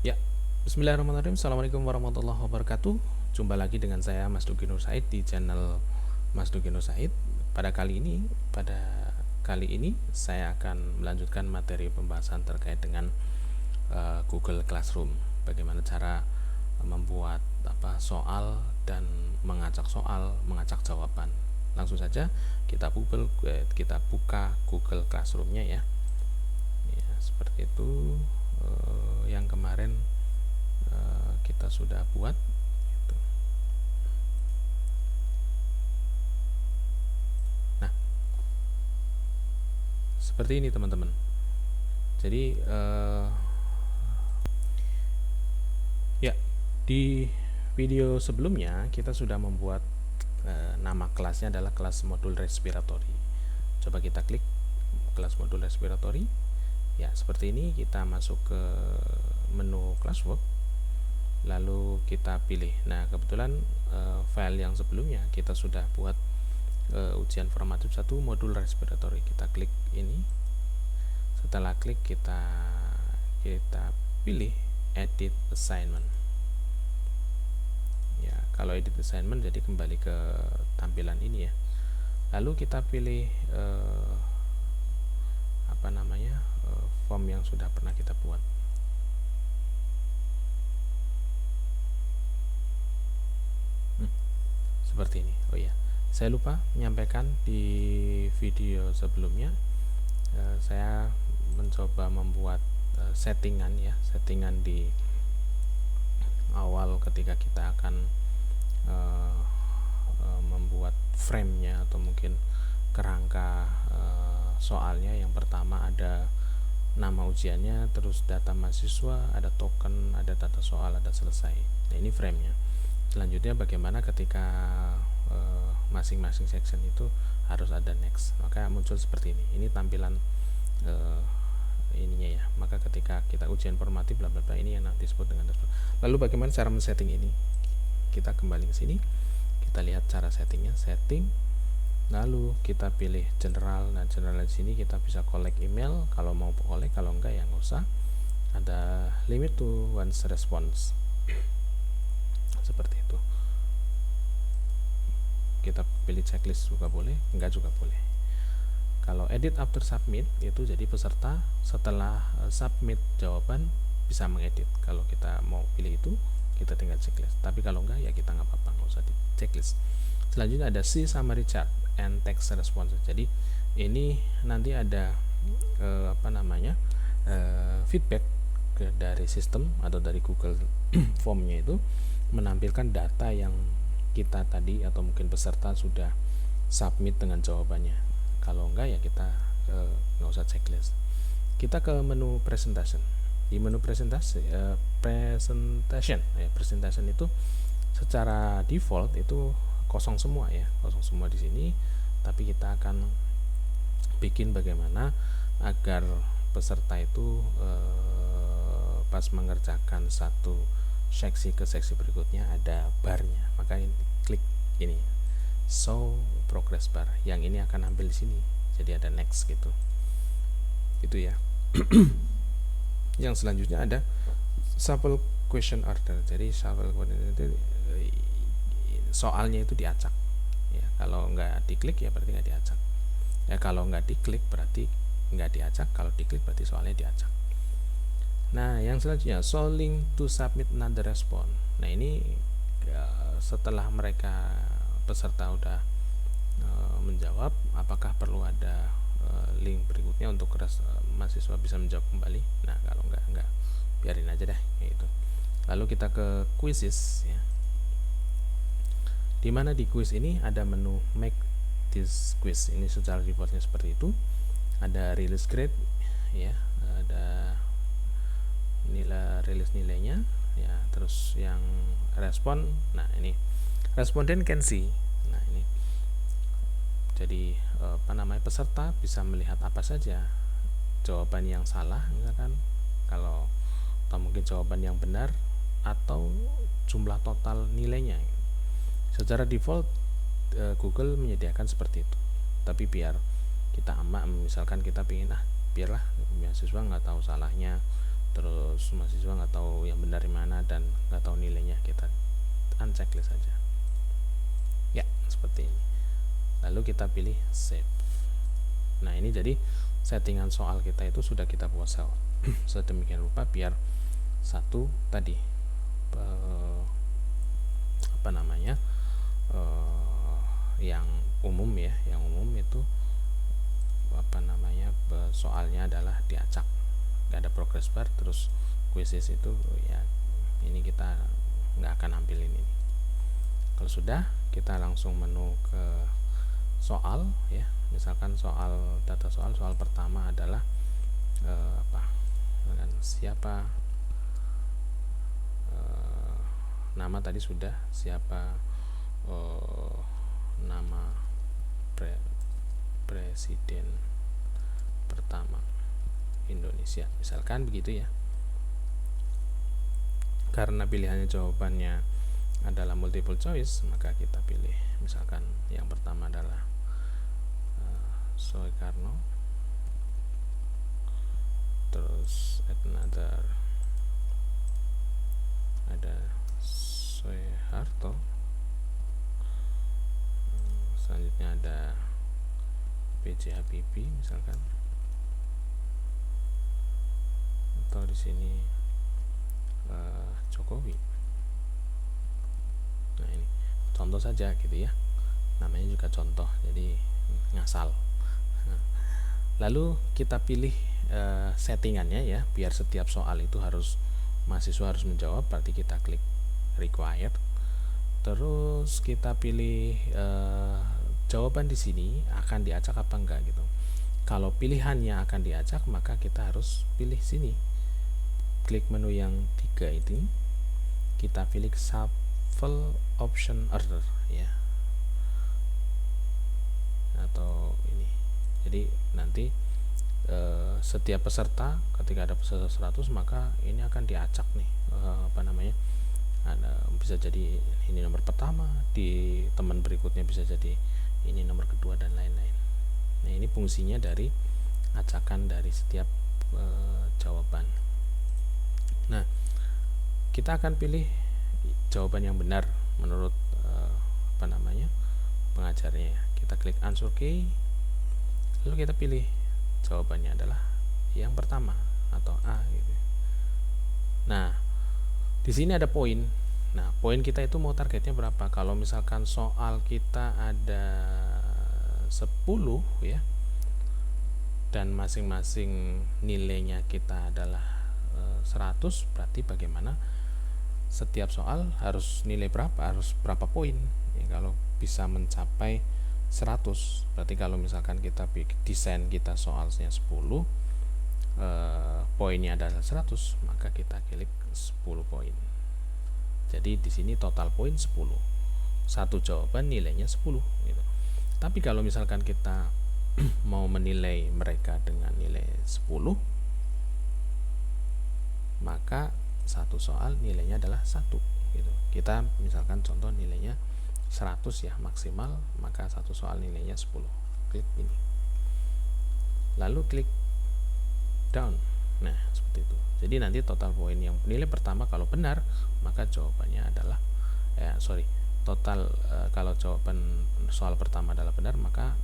Ya, bismillahirrahmanirrahim. Assalamualaikum warahmatullahi wabarakatuh. Jumpa lagi dengan saya Mas Duki Nur Said di channel Mas Duki Nur Said. Pada kali ini saya akan melanjutkan materi pembahasan terkait dengan Google Classroom. Bagaimana cara membuat soal dan mengacak jawaban. Langsung saja kita buka Google Classroom-nya ya. Ya, seperti itu. Yang kemarin kita sudah buat gitu. Nah, seperti ini teman-teman. Jadi ya, di video sebelumnya kita sudah membuat nama kelasnya adalah kelas modul respiratory. Coba kita klik kelas modul respiratory. Ya, seperti ini. Kita masuk ke menu classwork, lalu kita pilih. Nah, kebetulan file yang sebelumnya kita sudah buat ujian formatif 1 modul respiratory. Kita klik ini. Setelah klik kita pilih edit assignment. Ya, kalau edit assignment jadi kembali ke tampilan ini ya. Lalu kita pilih form yang sudah pernah kita buat. Seperti ini. Oh iya, saya lupa menyampaikan di video sebelumnya, saya mencoba membuat settingan di awal ketika kita akan membuat frame-nya atau mungkin kerangka soalnya. Yang pertama ada nama ujiannya, terus data mahasiswa, ada token, ada data soal, ada selesai. Nah, ini frame-nya. Selanjutnya bagaimana ketika masing-masing section itu harus ada next, maka muncul seperti ini. Ini tampilan ininya ya. Maka ketika kita ujian formatif bla bla bla, ini yang nanti disebut dengan dashboard. Lalu bagaimana cara men-setting ini? Kita kembali ke sini. Kita lihat cara settingnya. Setting. Lalu kita pilih general. Nah, general di sini kita bisa collect email kalau mau collect, kalau enggak ya nggak usah. Ada limit to once response. Seperti itu. Kita pilih checklist juga boleh, enggak juga boleh. Kalau edit after submit itu jadi peserta setelah submit jawaban bisa mengedit. Kalau kita mau pilih itu, kita tinggal checklist. Tapi kalau enggak ya kita nggak apa-apa, nggak usah di checklist. Selanjutnya ada see summary chart and text response. Jadi ini nanti ada feedback dari sistem atau dari Google Form-nya itu menampilkan data yang kita tadi atau mungkin peserta sudah submit dengan jawabannya. Kalau enggak ya kita nggak usah checklist. Kita ke menu presentation. Di menu presentation itu secara default itu kosong semua ya, kosong semua di sini. Tapi kita akan bikin bagaimana agar peserta itu pas mengerjakan satu seksi ke seksi berikutnya ada barnya. Maka klik ini, show progress bar. Yang ini akan ambil di sini. Jadi ada next gitu. Itu ya. Yang selanjutnya ada shuffle question order. Jadi shuffle question itu soalnya itu diacak. Ya, kalau nggak diklik ya berarti nggak diacak. Ya, kalau nggak diklik berarti nggak diacak. Kalau diklik berarti soalnya diacak. Nah, yang selanjutnya solving to submit another response. Nah, ini setelah mereka peserta udah menjawab, apakah perlu ada link berikutnya untuk mahasiswa bisa menjawab kembali. Nah, kalau enggak biarin aja deh gitu. Lalu kita ke quizzes ya. Dimana di quiz ini ada menu make this quiz. Ini secara defaultnya seperti itu. Ada release grade ya, ada rilis nilainya ya, terus yang respon. Nah, ini responden can see. Nah, ini jadi peserta bisa melihat apa saja jawaban yang salah, misalkan, kalau atau mungkin jawaban yang benar, atau jumlah total nilainya. Secara default Google menyediakan seperti itu. Tapi biar kita misalkan kita pingin biarlah mahasiswa nggak tahu salahnya terus mahasiswa nggak tahu yang benar di mana dan nggak tahu nilainya, kita unchecklist saja ya, seperti ini. Lalu kita pilih save. Nah, ini jadi settingan soal kita itu sudah kita buat sedemikian rupa biar satu tadi yang umum ya, yang umum itu soalnya adalah diacak, nggak ada progress bar. Terus quizzes itu ya ini kita nggak akan nampilin ini. Kalau sudah, kita langsung menu ke soal ya. Misalkan data soal pertama adalah siapa, nama tadi sudah, siapa nama presiden pertama Indonesia, misalkan begitu ya. Karena pilihannya jawabannya adalah multiple choice, maka kita pilih misalkan yang pertama adalah Soekarno, terus another ada Soeharto, selanjutnya ada B.J. Habibie misalkan, atau di sini Jokowi. Nah, ini contoh saja gitu ya, namanya juga contoh, jadi ngasal. Lalu kita pilih settingannya ya, biar setiap soal itu mahasiswa harus menjawab, berarti kita klik required. Terus kita pilih jawaban di sini akan diacak apa enggak gitu. Kalau pilihannya akan diacak, maka kita harus pilih sini, klik menu yang 3 itu, kita pilih shuffle option order ya, atau ini. Jadi nanti setiap peserta, ketika ada peserta 100, maka ini akan diacak nih, bisa jadi ini nomor pertama, di teman berikutnya bisa jadi ini nomor kedua, dan lain-lain. Nah, ini fungsinya dari acakan dari setiap jawaban. Nah, kita akan pilih jawaban yang benar menurut pengajarnya. Kita klik answer key, lalu kita pilih jawabannya adalah yang pertama atau A gitu. Nah, di sini ada poin. Nah, poin kita itu mau targetnya berapa? Kalau misalkan soal kita ada 10 ya, dan masing-masing nilainya kita adalah 100, berarti bagaimana setiap soal harus nilai berapa, harus berapa poin ya. Kalau bisa mencapai 100, berarti kalau misalkan kita desain kita soalnya 10, poinnya adalah 100, maka kita klik 10 poin. Jadi di sini total poin 10. Satu jawaban nilainya 10 gitu. Tapi kalau misalkan kita mau menilai mereka dengan nilai 10, maka satu soal nilainya adalah 1 gitu. Kita misalkan contoh nilainya 100 ya maksimal, maka satu soal nilainya 10. Klik ini. Lalu klik down. Nah, seperti itu. Jadi nanti total poin yang nilai pertama kalau benar, maka jawabannya adalah total kalau jawaban soal pertama adalah benar, maka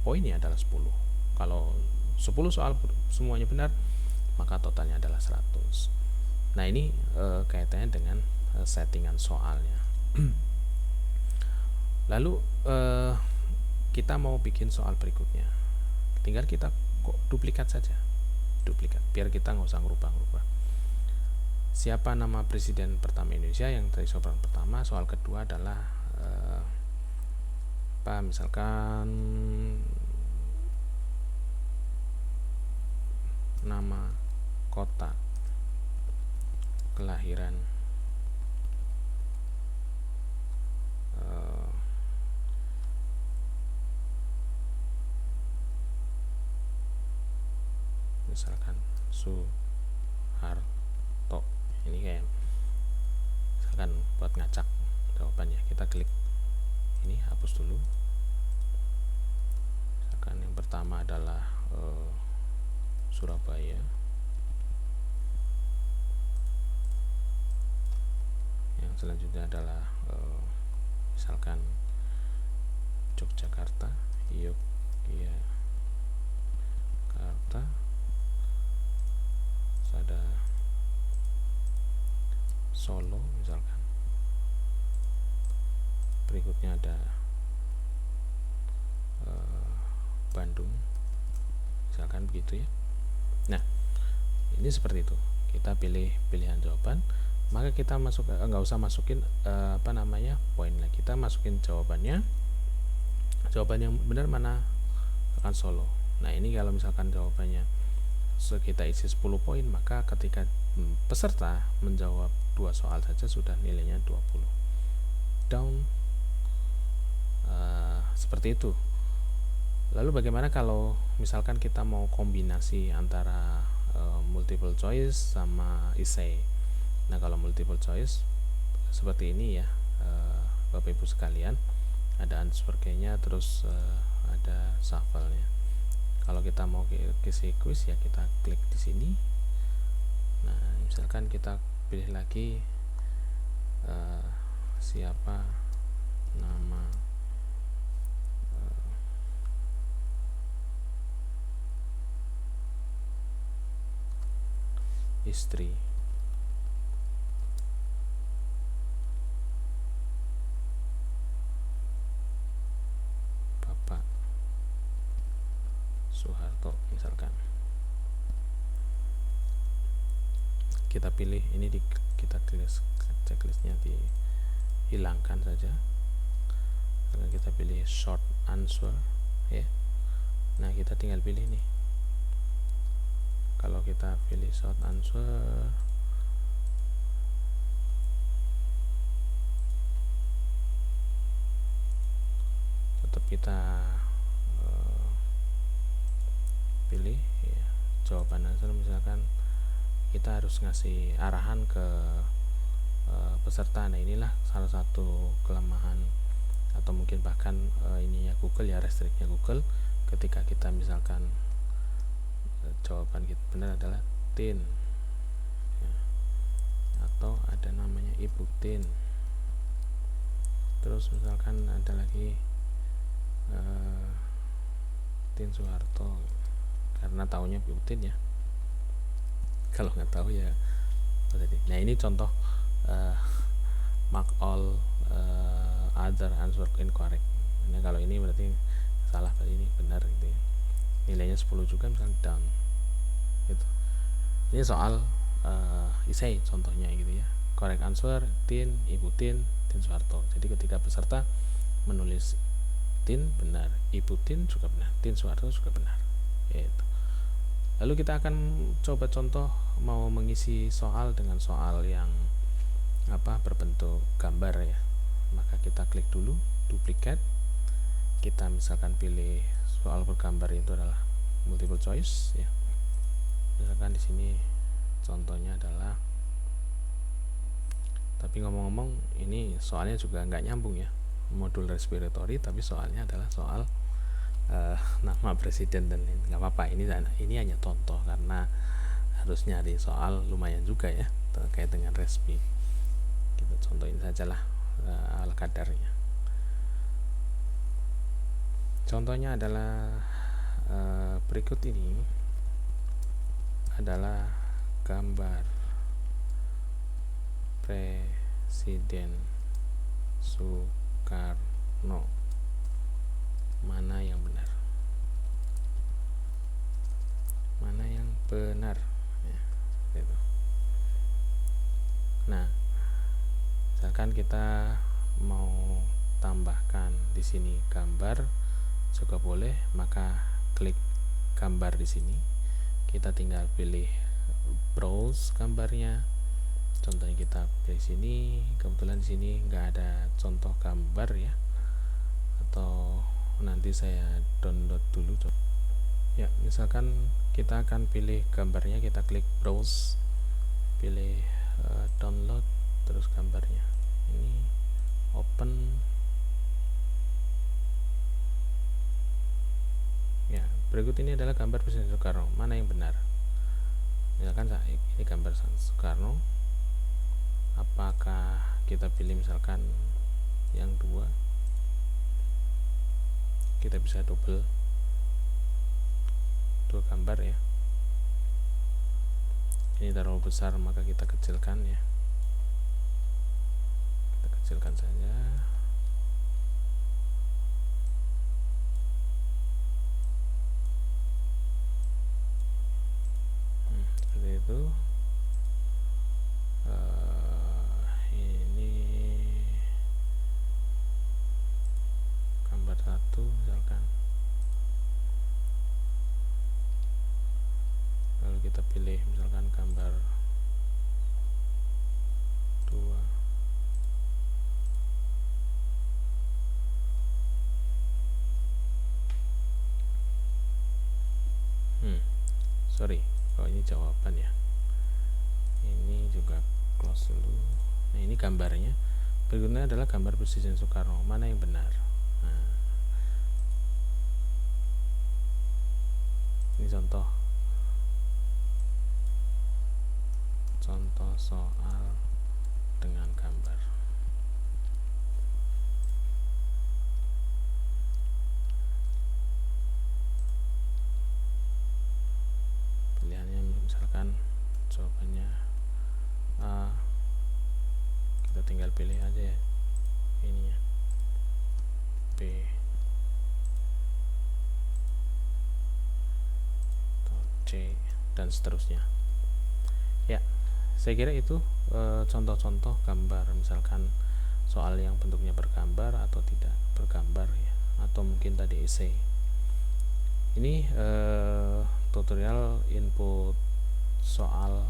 poinnya adalah 10. Kalau 10 soal semuanya benar, maka totalnya adalah 100. Nah, ini kaitannya dengan settingan soalnya. Lalu kita mau bikin soal berikutnya, tinggal kita duplikat saja, biar kita nggak usah ngerubah-ngerubah. Siapa nama presiden pertama Indonesia, yang tadi soal pertama. Soal kedua adalah misalkan nama kota kelahiran misalkan Soeharto. Ini kayak misalkan buat ngacak jawabannya, kita klik ini, hapus dulu. Misalkan yang pertama adalah Surabaya, selanjutnya adalah misalkan Yogyakarta, Yogyakarta, terus ada Solo misalkan, berikutnya ada Bandung misalkan begitu ya. Nah, ini seperti itu, kita pilih pilihan jawaban, maka kita nggak usah masukin poin lagi, kita masukin jawaban yang benar mana, akan Solo. Nah, ini kalau misalkan jawabannya kita isi 10 poin, maka ketika peserta menjawab 2 soal saja sudah nilainya 20 down. Seperti itu. Lalu bagaimana kalau misalkan kita mau kombinasi antara multiple choice sama essay? Nah, kalau multiple choice seperti ini ya, Bapak Ibu sekalian, ada answer key-nya, terus ada shuffle-nya. Kalau kita mau isi quiz ya kita klik di sini. Nah, misalkan kita pilih lagi siapa nama istri Bapak Soeharto misalkan. Kita pilih ini, kita checklistnya dihilangkan saja, dan kita pilih short answer ya. Nah, kita tinggal pilih nih. Kalau kita pilih short answer, tetap kita pilih ya, jawaban answer. Misalkan kita harus ngasih arahan ke peserta. Nah, inilah salah satu kelemahan atau mungkin bahkan ininya Google ya, restriknya Google, ketika kita misalkan jawaban kita benar adalah Tin ya, atau ada namanya Ibu Tin, terus misalkan ada lagi Tin Soeharto, karena taunya Ibu Tin ya, kalau nggak tahu ya. Nah, ini contoh mark all other answer incorrect. Nah, kalau ini berarti salah, berarti ini benar gitu ya. Nilainya 10 juga misalnya down gitu. Ini soal essay contohnya gitu ya. Correct answer Tin, Ibu Tin Soeharto. Jadi ketika peserta menulis Tin benar, Ibu Tin juga benar, Tin Soeharto juga benar gitu. Lalu kita akan coba contoh mau mengisi soal dengan soal yang berbentuk gambar ya. Maka kita klik dulu duplicate. Kita misalkan pilih soal bergambar, itu adalah multiple choice ya. Misalkan di sini contohnya adalah, tapi ngomong-ngomong ini soalnya juga nggak nyambung ya, modul respiratory, tapi soalnya adalah soal nama presiden, dan nggak apa-apa, ini hanya contoh karena harus nyari soal lumayan juga ya terkait dengan respi. Kita contohin sajalah ala kadarnya. Contohnya adalah berikut ini adalah gambar Presiden Soekarno. Mana yang benar? Mana yang benar? Ya, gitu. Nah, misalkan kita mau tambahkan di sini gambar juga boleh, maka klik gambar di sini. Kita tinggal pilih browse gambarnya. Contohnya kita pilih sini. Kebetulan di sini nggak ada contoh gambar ya, atau nanti saya download dulu. Ya, misalkan kita akan pilih gambarnya, kita klik browse, pilih download, terus gambarnya ini open. Ya, berikut ini adalah gambar Presiden Soekarno. Mana yang benar? Misalkan ini gambar Soekarno. Apakah kita pilih misalkan yang 2, kita bisa double 2 gambar ya. Ini terlalu besar maka kita kecilkan ya, kita kecilkan saja. Seperti itu. Ini gambar 1 misalkan, lalu kita pilih misalkan gambar 2. Sorry, ini jawaban ya, ini juga close dulu. Nah, ini gambarnya. Berikutnya adalah gambar Presiden Soekarno, mana yang benar? Nah, ini contoh soal dengan gambar. Pilihannya misalkan jawabannya A, kita tinggal pilih aja ya ininya, B atau C dan seterusnya ya. Saya kira itu contoh-contoh gambar, misalkan soal yang bentuknya bergambar atau tidak bergambar ya, atau mungkin tadi essay. Ini tutorial input soal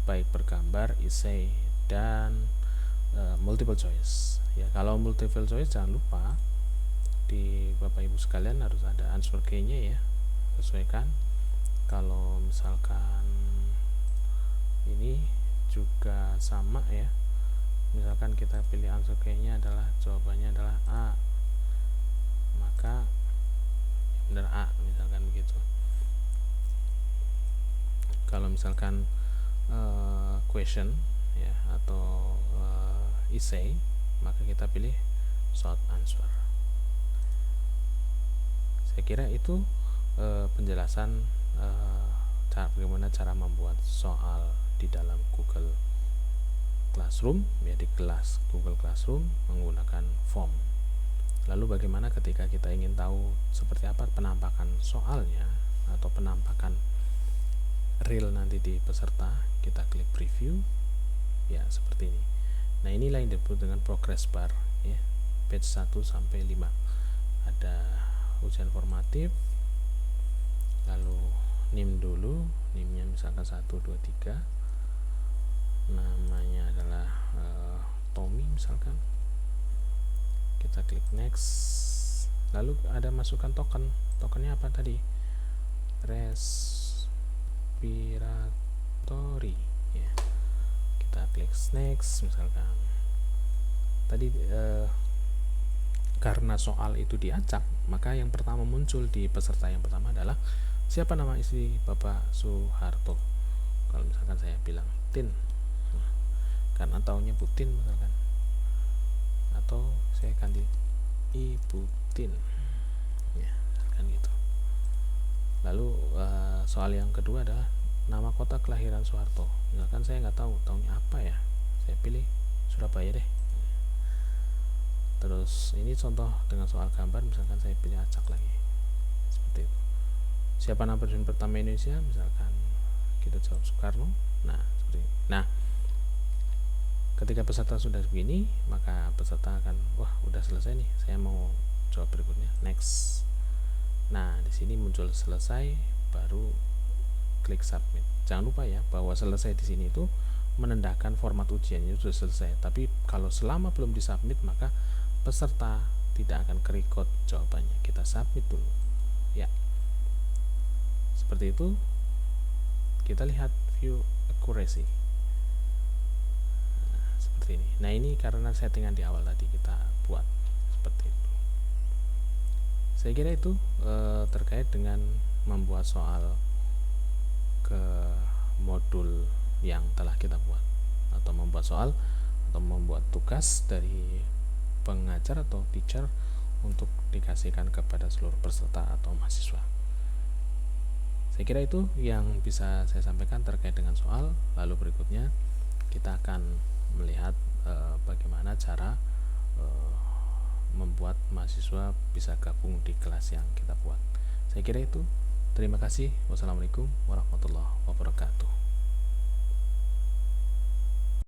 baik bergambar, essay, dan multiple choice ya. Kalau multiple choice jangan lupa di Bapak Ibu sekalian harus ada answer key-nya ya, sesuaikan. Kalau misalkan ini juga sama ya, misalkan kita pilih answer key-nya adalah jawabannya adalah A, maka benar A misalkan begitu. Kalau misalkan question ya atau essay, maka kita pilih short answer. Saya kira itu penjelasan bagaimana cara membuat soal di dalam Google Classroom ya, di kelas Google Classroom menggunakan form. Lalu bagaimana ketika kita ingin tahu seperti apa penampakan soalnya atau penampakan real nanti di peserta, kita klik preview ya, seperti ini. Nah, inilah yang disebut dengan progress bar ya, page 1 sampai 5. Ada ujian formatif, lalu NIM dulu, NIM-nya misalkan 1, 2, 3, namanya adalah Tommy misalkan, kita klik next, lalu ada masukkan tokennya apa tadi, respiratory ya, kita klik next misalkan. Tadi karena soal itu diacak, maka yang pertama muncul di peserta yang pertama adalah siapa nama istri Bapak Soeharto. Kalau misalkan saya bilang Tin, karena taunya Putin misalkan, atau saya ganti Ibu Tin ya, kan gitu. Lalu soal yang kedua adalah nama kota kelahiran Soeharto, misalkan saya nggak tahu tahunnya apa ya, saya pilih Surabaya deh. Terus ini contoh dengan soal gambar, misalkan saya pilih acak lagi, seperti itu. Siapa nama presiden pertama Indonesia, misalkan kita jawab Soekarno. Nah, seperti ini. Nah, ketika peserta sudah begini, maka peserta akan, wah udah selesai nih, saya mau jawab berikutnya, next. Nah, di sini muncul selesai, baru klik submit. Jangan lupa ya bahwa selesai di sini itu menandakan format ujiannya sudah selesai. Tapi kalau selama belum disubmit, maka peserta tidak akan ke-record jawabannya. Kita submit dulu ya, seperti itu. Kita lihat view accuracy seperti ini. Nah, ini karena settingan di awal tadi kita buat seperti itu. Saya kira itu terkait dengan membuat soal ke modul yang telah kita buat, atau membuat soal atau membuat tugas dari pengajar atau teacher untuk dikasihkan kepada seluruh peserta atau mahasiswa. Saya kira itu yang bisa saya sampaikan terkait dengan soal. Lalu berikutnya kita akan melihat bagaimana cara membuat mahasiswa bisa gabung di kelas yang kita buat. Saya kira itu. Terima kasih. Wassalamualaikum warahmatullahi wabarakatuh.